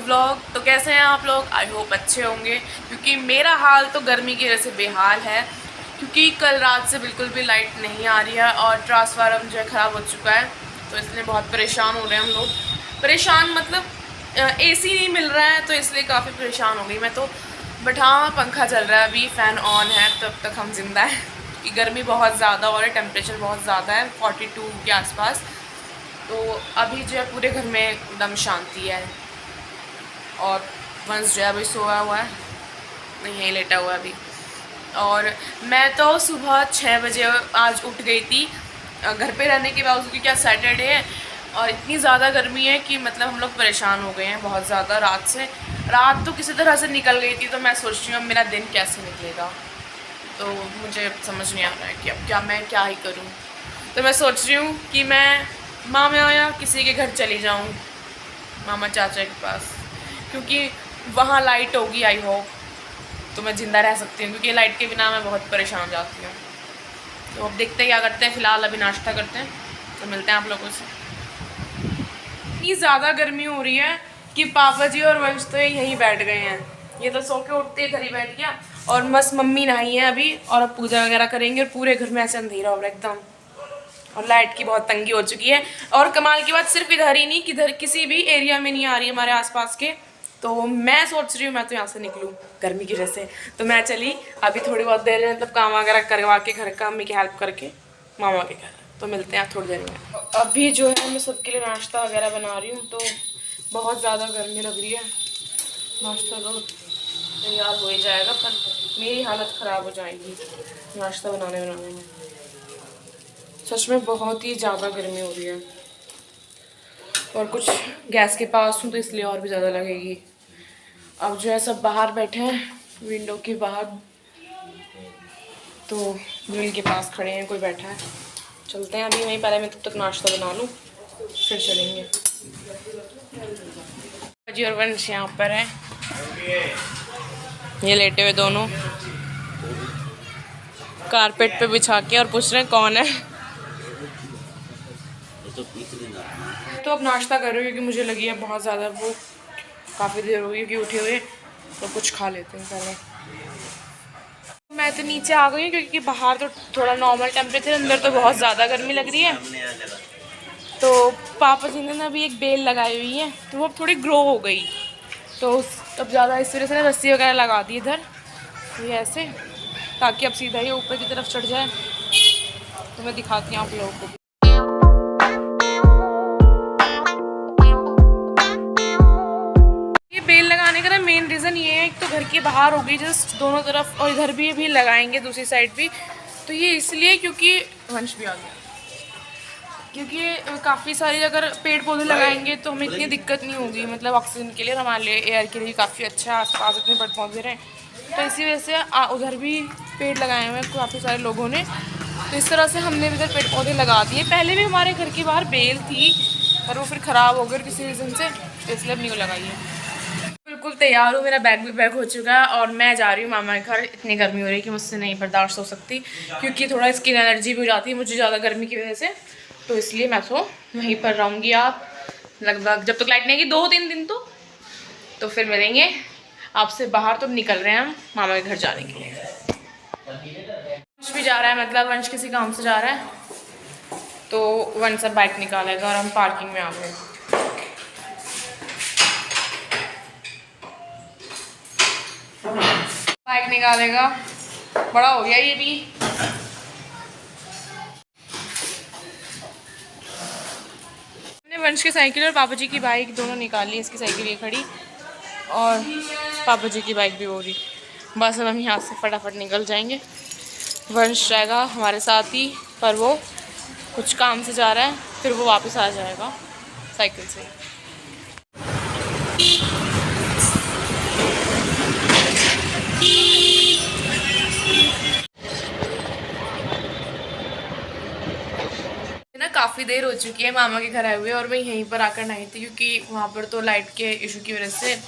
Vlog. तो कैसे हैं आप लोग? आई होप अच्छे होंगे, क्योंकि मेरा हाल तो गर्मी की वजह से बेहाल है, क्योंकि कल रात से बिल्कुल भी लाइट नहीं आ रही है और ट्रांसफार्मर जो है ख़राब हो चुका है। तो इसलिए बहुत परेशान हो रहे हैं हम लोग। परेशान मतलब एसी नहीं मिल रहा है, तो इसलिए काफ़ी परेशान हो गई मैं तो। बट हाँ, पंखा चल रहा है अभी, फ़ैन ऑन है, तब तक हम जिंदा हैं कि गर्मी बहुत ज़्यादा हो रही है, टेम्परेचर बहुत ज़्यादा है 42 के आसपास। तो अभी जो है पूरे घर में एकदम शांति है और वंश जो है अभी सोया हुआ है, नहीं यहीं लेटा हुआ है अभी। और मैं तो सुबह 6 बजे आज उठ गई थी घर पे रहने के बावजूद, क्योंकि आज सैटरडे है और इतनी ज़्यादा गर्मी है कि मतलब हम लोग परेशान हो गए हैं बहुत ज़्यादा रात से। रात तो किसी तरह से निकल गई थी, तो मैं सोच रही हूँ अब मेरा दिन कैसे निकलेगा। तो मुझे समझ नहीं आ रहा है कि अब मैं क्या ही करूँ। तो मैं सोच रही हूँ कि मैं मामा या किसी के घर चली जाऊँ, मामा चाचा के पास, क्योंकि वहाँ लाइट होगी आई होप, तो मैं ज़िंदा रह सकती हूँ, क्योंकि लाइट के बिना मैं बहुत परेशान हो जाती हूँ। तो अब देखते हैं क्या करते हैं। फ़िलहाल अभी नाश्ता करते हैं, तो मिलते हैं आप लोगों से। इतनी ज़्यादा गर्मी हो रही है कि पापा जी और वंश तो यहीं बैठ गए हैं। ये तो सो के उठते ही घर ही बैठ गया, और बस मम्मी नहाई है अभी और अब पूजा वगैरह करेंगे, और पूरे घर में ऐसे अंधेरा हो रहा है एकदम, और लाइट की बहुत तंगी हो चुकी है। और कमाल की बात सिर्फ इधर ही नहीं, किधर किसी भी एरिया में नहीं आ रही है हमारे आसपास के। तो मैं सोच रही हूँ मैं तो यहाँ से निकलूँ गर्मी की वजह से। तो मैं चली अभी थोड़ी बहुत देर मतलब काम वगैरह करवा के, घर का मम्मी की हेल्प करके मामा के घर। तो मिलते हैं थोड़ी देर में। अभी जो है मैं सबके लिए नाश्ता वगैरह बना रही हूँ, तो बहुत ज़्यादा गर्मी लग रही है। नाश्ता तो तैयार हो ही जाएगा, पर मेरी हालत ख़राब हो जाएगी नाश्ता बनाने में। सच में बहुत ही ज़्यादा गर्मी हो रही है, और कुछ गैस के पास हूँ तो इसलिए और भी ज़्यादा लगेगी। अब जो है सब बाहर बैठे हैं विंडो के बाहर, तो ग्रिल के पास खड़े हैं, कोई बैठा है। चलते हैं अभी वहीं, पहले मैं तब तक नाश्ता बना लूँ फिर चलेंगे। जी और वंश यहाँ पर है, ये लेटे हुए दोनों कारपेट पे बिछा के, और पूछ रहे हैं कौन है। तो अब नाश्ता कर रही हूँ क्योंकि मुझे लगी है बहुत ज़्यादा भूख, काफ़ी देर हो गई कि उठे हुए, तो कुछ खा लेते हैं पहले। मैं तो नीचे आ गई हूँ क्योंकि बाहर तो थोड़ा नॉर्मल टेम्परेचर, अंदर तो बहुत ज़्यादा गर्मी लग रही है। तो पापा जी ने ना अभी एक बेल लगाई हुई है, तो वो थोड़ी ग्रो हो गई, तो अब ज़्यादा इस वजह से ना रस्सी वगैरह लगा दी इधर, ये ऐसे, ताकि अब सीधा ही ऊपर की तरफ चढ़ जाए। तो मैं दिखाती हूँ आप लोगों को। बेल लगाने का ना मेन रीज़न ये है, एक तो घर के बाहर हो गई जस्ट दोनों तरफ, और इधर भी लगाएंगे दूसरी साइड भी। तो ये इसलिए क्योंकि वंश भी आ गया, क्योंकि काफ़ी सारी अगर पेड़ पौधे लगाएंगे तो हमें इतनी दिक्कत नहीं होगी, मतलब ऑक्सीजन के लिए, हमारे लिए एयर के लिए काफ़ी अच्छा है, आसपास इतने पेड़ पौधे रहें। तो इसी वजह से उधर भी पेड़ लगाए हुए हैं काफ़ी सारे लोगों ने। तो इस तरह से हमने भी इधर पेड़ पौधे लगा दिए। पहले भी हमारे घर के बाहर बेल थी, पर वो फिर ख़राब हो गई किसी रीज़न से, तो इसलिए अब नहीं लगाई है। बिल्कुल तैयार हूँ, मेरा बैग भी पैक हो चुका है और मैं जा रही हूँ मामा के घर। इतनी गर्मी हो रही है कि मुझसे नहीं बर्दाश्त हो सकती, क्योंकि थोड़ा स्किन एलर्जी भी हो जाती है मुझे ज़्यादा गर्मी की वजह से। तो इसलिए मैं तो वहीं पर रहूँगी आप लगभग जब तक लाइट नहीं आएगी, 2-3 दिन। तो फिर मिलेंगे आपसे बाहर। तो निकल रहे हैं हम मामा के घर जाने के लिए। वंश भी जा रहा है, मतलब वंश किसी काम से जा रहा है, तो वंश सब बाइक निकालेगा और हम पार्किंग में आ गए। बाइक निकालेगा, बड़ा हो गया ये भी। मैंने वंश की साइकिल और पापा जी की बाइक दोनों निकाली, इसकी साइकिल ये खड़ी और पापा जी की बाइक भी हो रही। बस अब हम यहाँ से फटाफट निकल जाएंगे। वंश जाएगा हमारे साथ ही, पर वो कुछ काम से जा रहा है, फिर वो वापस आ जाएगा साइकिल से। ना काफ़ी देर हो चुकी है मामा के घर आए हुए, और मैं यहीं पर आकर नहाई थी, क्योंकि वहाँ पर तो लाइट के इशू की वजह से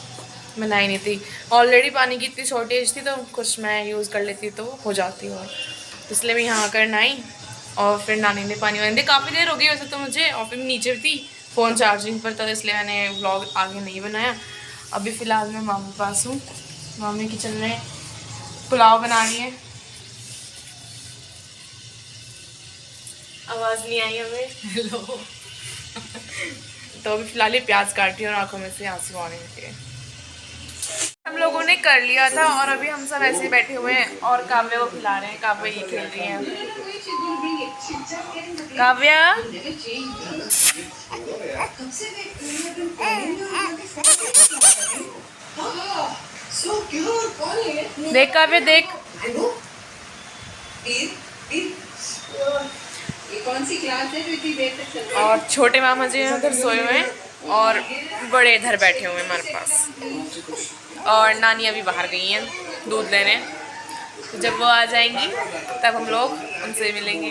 मैं नहाई नहीं थी। ऑलरेडी पानी की इतनी शॉर्टेज थी, तो कुछ मैं यूज़ कर लेती तो हो जाती हूँ, इसलिए मैं यहाँ आकर नहाई। और फिर नानी ने पानी वानी दिया। काफ़ी देर हो गई वैसे तो मुझे, और फिर नीचे थी फ़ोन चार्जिंग पर था, इसलिए मैंने व्लॉग आगे नहीं बनाया। अभी फ़िलहाल मैं मामी के पास हूँ। मामी किचन में पुलाव बना रही है। आवाज़ नहीं आई हमें। हेलो। तो अभी फ़िलहाल ये प्याज काट रही है और आंखों में से आंसू आने लगे। हम लोगों ने कर लिया था और अभी हम सब ऐसे बैठे हुए हैं और काव्या को खिला रहे हैं। काव्या ये खेल रही है। काव्या देख, काव्या देख। कौन सी क्लास है जो इतनी देर तक चल रही है? और छोटे मामा जी उधर सोए हुए हैं और बड़े इधर बैठे हुए हैं हमारे पास। और नानी अभी बाहर गई हैं दूध लेने। तो जब वो आ जाएंगी तब हम लोग उनसे मिलेंगे।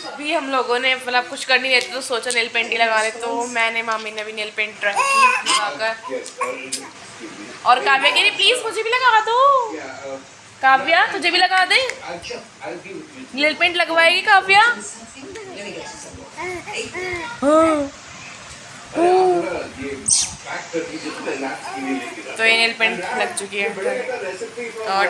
अभी हम लोगों ने मतलब कुछ कर नहीं रहते तो सोचा नेल पेंट ही लगा ले। तो मैंने मामी ने भी नेल पेंट रखी लगाकर। और काव्या कह रही प्लीज़ मुझे भी लगा दो। काव्या तुझे भी लगा दे। नेल पेंट लगवाएगी काव्या? तो ये नेल पेंट लग चुकी है और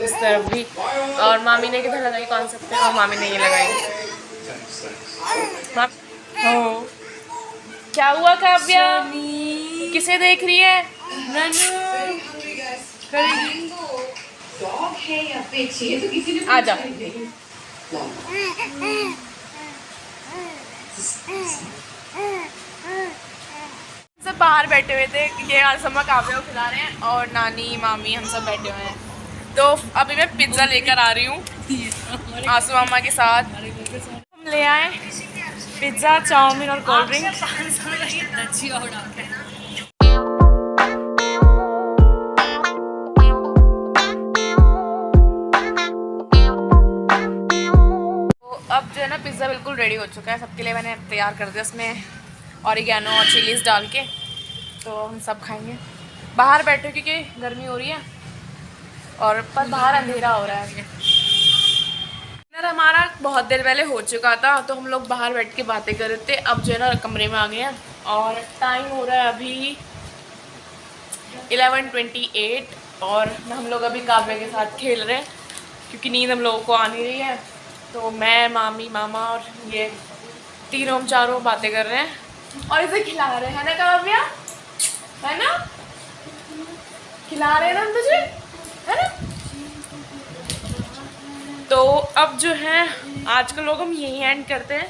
इस तरफ भी। और मामी ने किधर लगाई कॉन्सेप्ट है और मामी ने ये लगाई। क्या हुआ काव्या? किसे देख रही है? आ जा। सब बाहर बैठे हुए थे क्योंकि आज हम काव्या को खिला रहे हैं और नानी मामी हम सब बैठे हुए हैं। तो अभी मैं पिज्ज़ा लेकर आ रही हूँ आंसू मामा के साथ। हम ले आए पिज्ज़ा, चाउमीन और कोल्ड ड्रिंक। अब जो है ना पिज़्ज़ा बिल्कुल रेडी हो चुका है। सबके लिए मैंने तैयार कर दिया उसमें ऑरिगेनो और चिलीज़ डाल के। तो हम सब खाएंगे बाहर बैठे क्योंकि गर्मी हो रही है और पर बाहर अंधेरा हो रहा है। डिनर हमारा बहुत देर पहले हो चुका था तो हम लोग बाहर बैठ के बातें कर रहे थे। अब जो है ना कमरे में आ गए हैं और टाइम हो रहा है अभी 11:28 और हम लोग अभी काव्या के साथ खेल रहे हैं क्योंकि नींद हम लोगों को आ नहीं रही है। तो मैं, मामी, मामा और ये तीनों हम चारों बातें कर रहे हैं और इसे खिला रहे हैं ना काव्या, है ना? खिला रहे हैं ना हम तुझे, है ना? तो अब जो है आज का लोग हम यही एंड करते हैं।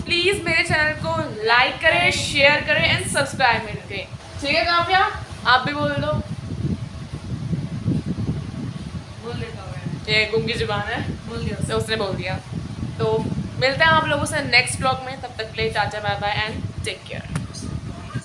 प्लीज़ मेरे चैनल को लाइक करें, शेयर करें एंड सब्सक्राइब करें। ठीक है काव्या, आप भी बोल दो। ये गुंगी जुबान है, बोल दिया तो उसने बोल दिया। तो मिलते हैं आप लोगों से नेक्स्ट व्लॉग में। तब तक के लिए tata bye bye and take care.